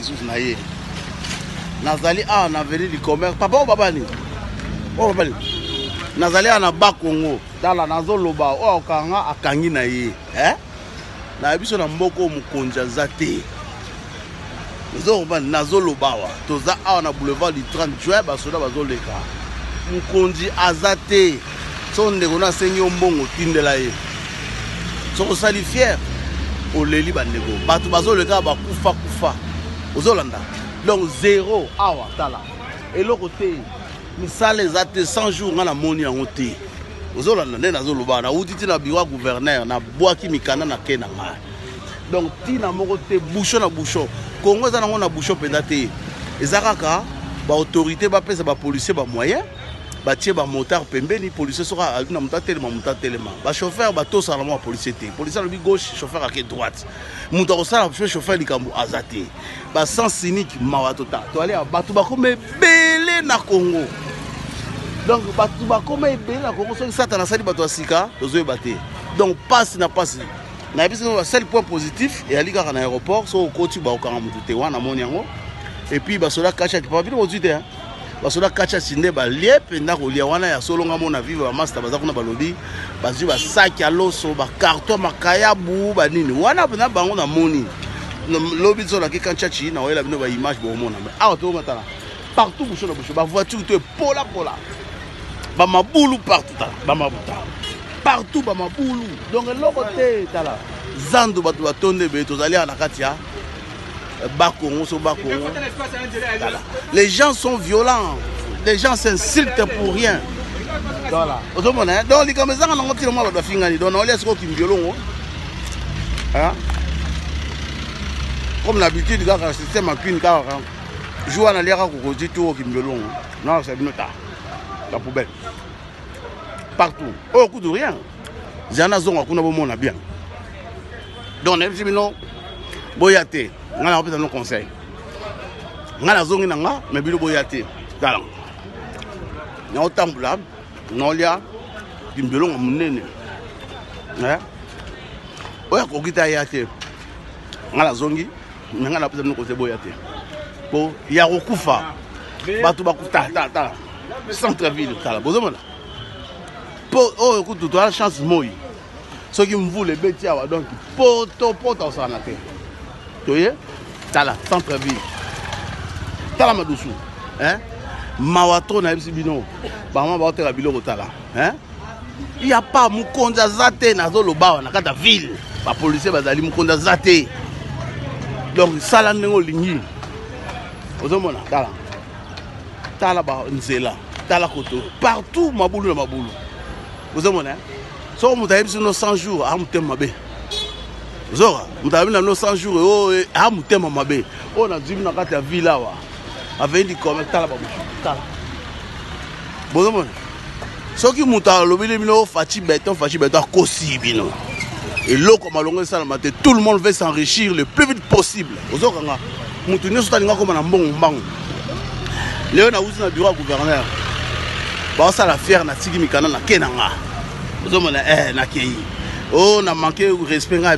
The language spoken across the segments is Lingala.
sous naie. Nazali a na venu du commerce. Papa babani. Oh babani. Nazali a na ba Congo. Dala nazo loba o kanga akangi na ye. Na biso na mboko mukonja zate. Nazo ba nazo loba wa. Toza a na boulevard du 30 juin basoda bazoleka. Mukonji azate. Son ndeko na sengi ombongo tindela ye. So sali fier. Oleli bandeko. Batu bazoleka ba kufa. Ozolanda. Donc zéro awa tala. Et l'autre côté, misale zate 100 jours na moni en côté. Ozolanda nde nazoloba na utiti na bureau gouverneur na boaki mikana na kena nga. Donc ti na moko te bouchon na bouchon. Congo za na bouchon penda te. Ezakaka ba autorité ba pesa ba policier ba moyen. Ba tie ba motard pembeni policier soka na muta telema. Ba chauffeur ba to sala mo policier te. Policier le gauche, chauffeur à droite. Muta ko sala chauffeur likambo azate. Ba sens cynique mawatota. To aller batu ba comme belé na Congo. Donc batu ba comme belé na Congo so sata na sali batu asika tozo baté. Donc passe na passe. Na biso le seul point positif et ali kaka na aéroport so koti ba okanga mutu te wana moni yango. Et puis ba sola kacha ki pa bino ozite hein. Basola kacha sinde ba lié penda ko lia wana ya solonga mona vivre ba master baza kuna balobi bazwi ba sac ya loso ba carton makaya bu ba nini wana penda bango na moni lobi zo la ki kanchachi na wela bino ba image bo mona mais ah to matala partout bouchon na bouchon ba voiture to pola ba mabulu partout ba mabuta partout ba mabulu donc lokote tala zando batu batonde be tozali na katia Bakongo. Les gens sont violents. Les gens s'insultent pour rien. Donc les caméras n'ont pas de la fingani. Donc on laisse qu'ils violent. Comme l'habitude, quand le système a qu'une carte, joue à l'air à côté de tout qui me violent. Non, c'est une tare. La poubelle. Partout. Au coup de rien. Zana zone à Kunabo bien. Donc on boyate. Nga na pesa no conseil. Nga na zongi nanga me bilo boyate. Dala. Na otambula, no lia kimbelo ngamunene. Oya kokita yate. Nga na zongi, nga na pesa no conseil boyate. Bo ya kokufa. Batu bakuta ta. Centre ville tala. Bozomona. Po o kutu to la chance moi. So ki mvule beti awa donc poto osana te. Toye tala centre-ville tala madusu mawato na bino bama ba hôtel biloko tala il y a pas mukonza zate na zo lobawa na kata ville ba policier bazali mukonza zate donc sala nengo lingi ozomona tala ba nzela tala koto partout mabulu na mabulu ozomona so mutayebi no 100 jours amutema mabe Zora, mutabi na 100 jours oh a mutema mabe. On a dit na kati ya villa wa. Avec di comment tala ba bouche. Tala. Bonjour. Soki muta lobile bino fachi beton kosi bino. Et loko malongo sala mate tout le monde veut s'enrichir le plus vite possible. Ozora nga mutu nyoso talinga koma na mbongo mbango. Leo na uzi na bureau gouverneur. Ba sala fier na tiki mikana na kenanga. Ozomona na kei. Oh, on a manqué de respect à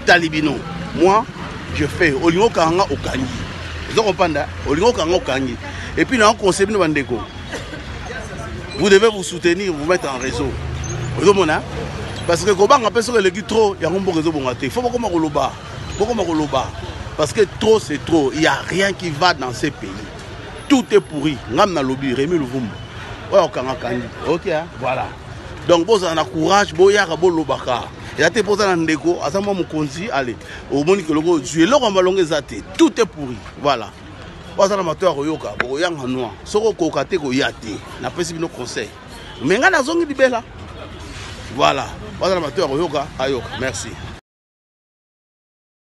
Talibino. Moi, je fais. Olingo Kanga Okangi. Vous comprenez? Olingo Kanga Okangi. Et puis, nous avons concept de Bandeko. Vous devez vous soutenir, vous mettre en réseau. Vous comprenez? Parce que quand on a personne qui est trop, il y a un bon réseau. Il faut beaucoup de parce que trop, c'est trop. Il n'y a rien qui va dans ces pays. Tout est pourri. Ngam na lobby, Rémi Louvumbo. Ok, voilà. Donc, vous avez courage, vous avez lobaka. Et là, vous avez ndeko, à ce moment où allez, au moment où vous avez l'eau, tout est pourri. Voilà. Vous avez amateur yoka, vous avez un noir. Si vous avez un yate, vous avez un conseil. Mais vous avez un zone de bella. Voilà. Vous avez amateur yoka, ayoka. Merci.